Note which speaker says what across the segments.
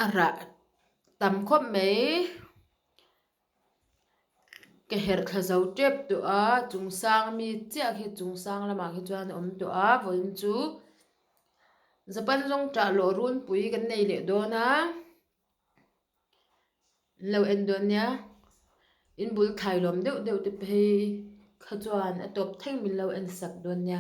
Speaker 1: ara tam khop mai ke her kha zo tep tu a chung sang mi chiak hi chung sang lama hi chuan om tu a voin chu zapan zong ta lo run pui kan nei le dona lo en don nya in bul thai lom deuh deuh te pe kha chuan a top theng min lo en sak don nya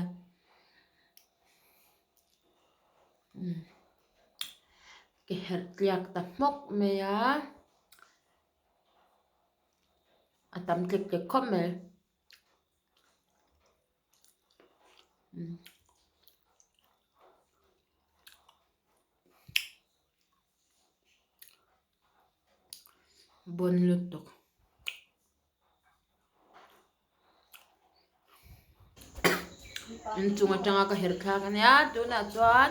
Speaker 1: ke her tliak ta mok me a atam tlek tlek khop me bon lut tok in chunga tanga ka her kha kan ya tu na chuan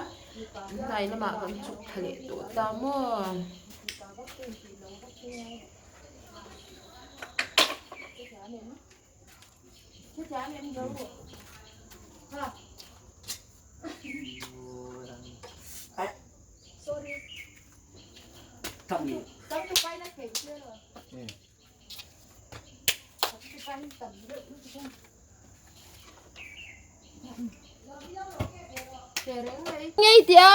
Speaker 1: nai lama kan chuk thale to ta mo
Speaker 2: Sorry.
Speaker 3: Thằng gì?
Speaker 2: Tao chụp quay nó kể chưa rồi. Tao chụp quay tầm lượng nó chụp không.
Speaker 1: ngay tia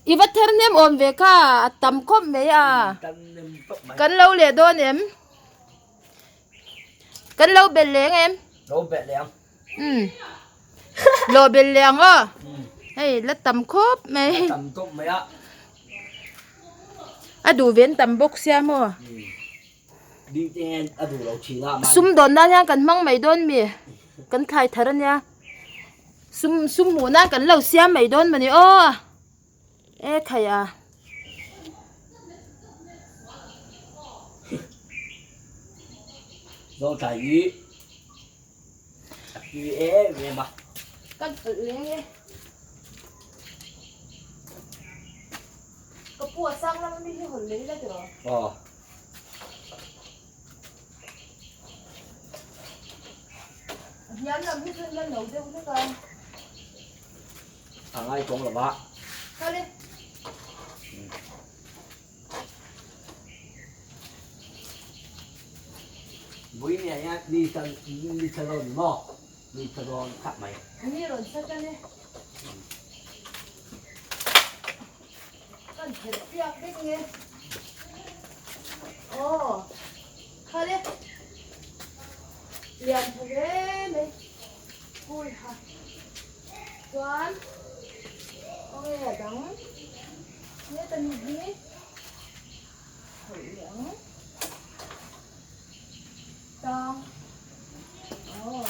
Speaker 1: iba ther nem om ve kha tam khop me a kan lo le don em kan lo bel leng em
Speaker 3: Lô bẹ lẹng.
Speaker 1: lo bel leng a hey la tam khop me
Speaker 3: Tầm cốc mấy á.
Speaker 1: a du ven tam bok sia mo
Speaker 3: Đi trên đủ lâu chỉ là mà.
Speaker 1: sum don na yang kan mang mai don mi kan thai tharan ya sum mu na kan lo sia mai don mani o e khaya
Speaker 3: Rồi thầy ý. Ý ế về mà.
Speaker 1: kan leng e ko pu sang la mi hi hol le la jo nhắn làm hết lên nấu đâu thế con
Speaker 3: Thằng ai cũng là bác.
Speaker 1: thôi đi
Speaker 3: Buổi này nhá, đi salon đúng không? Đi salon khắp mày.
Speaker 1: như rồi sao cho đi con thịt tiệc đấy nghe ồ thôi đi liền thôi đấy mày ui hả toán ôi là đắng nhớ tên gì thử nhẫn con ồ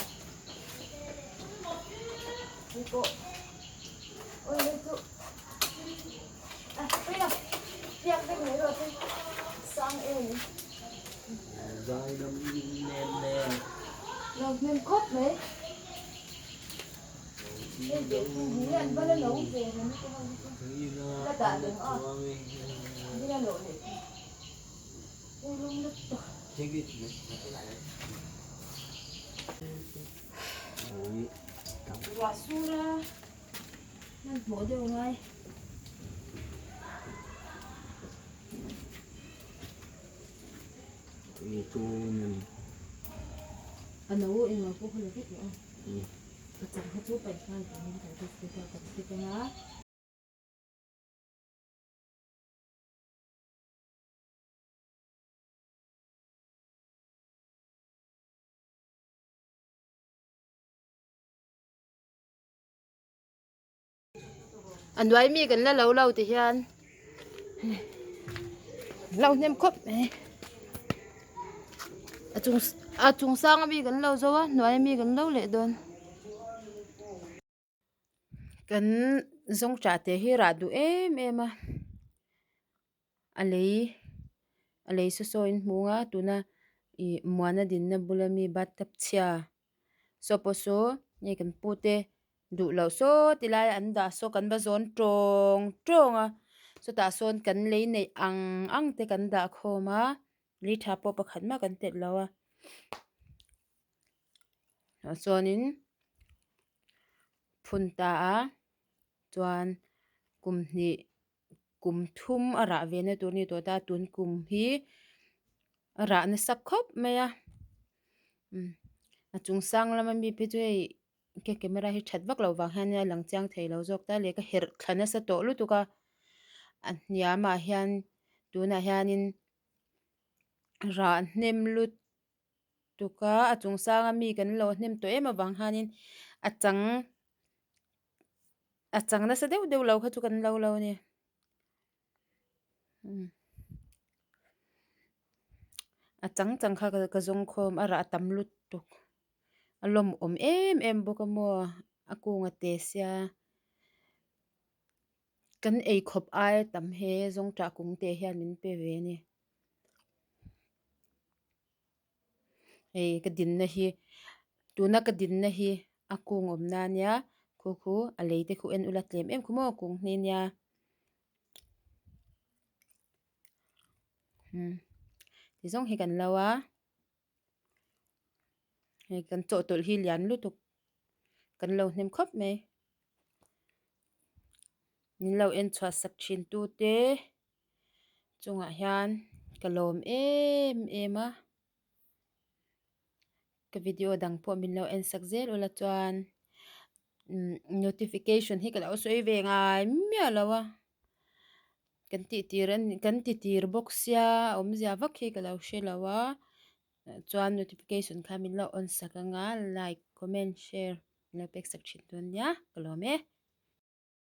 Speaker 1: đi cô ôi lên cô à bây giờ tiệc đấy mấy rồi thế sang em
Speaker 3: Rồi đâm nem.
Speaker 1: rồi nên cốt đấy nên để nghĩ anh vẫn là nấu về mà nó không là cả đường ở đi ra nổi để ôi luôn đất
Speaker 3: Thế cái này.
Speaker 1: quả su ra nó bổ đều ngay
Speaker 3: Itu nih.
Speaker 1: anh nấu em mà cũng không được thích nữa chẳng hết chút bánh khai của mình phải được cái nhá anh nói mi cần là lâu lâu thì hiền lâu nem khóc này chung sang mi cần lâu rồi nói mi cần lâu lệ đơn cần giống trả tiền hi ra du em à alei so so in munga tuna I muana din na bulami batap chia so poso ni kan pute du lo so tilai anda so kan ba zon trong a so ta son kan lei nei ang te kan da khoma li tha po pakhat ma kan tet lawa sonin phun ta a chuan kum ni kum thum ara ve na tur ni to ta tun kum hi ara na sak khop mai a a chung sang lama mi pe chu ke camera hi that vak lo wang hian a lang chiang thei lo zawk ta le ka her thlan a sa tawh lu tuka an hniamah hian tunah hianin ra hnem lut tuka a chung sanga mi kan lo hnem tawh em awang hianin a chang nasa deuh deuh lo kha chu kan lo ni a chang chang kha ka zawng khawm a rah tam lut tuk a lawm awm em em bawk a maw a kunga te sia kan ei khawp ai tam he zawng tah kung te hian min pe ve ni hei ka din na hi tuna ka din na hi a kung awm na nia khu a lei te khu en ulat tlem em khu maw kung hni nia ti zawng hi kan lo a hei kan chaw tawlh hi lian lutuk kan lo hnem khawp mai min lo en chhuat sak thin tu te chungah hian ka lawm em em a ka video dang pawh min lo en sak zel ula chuan notification hi ka lo sawi ve ngai mia lo a kan ti tir bawk sia awm zia vak hi ka lo hre lo a chuan notification kha min lo on sak anga like comment share min lo pek sak thin tu ania ka lawm e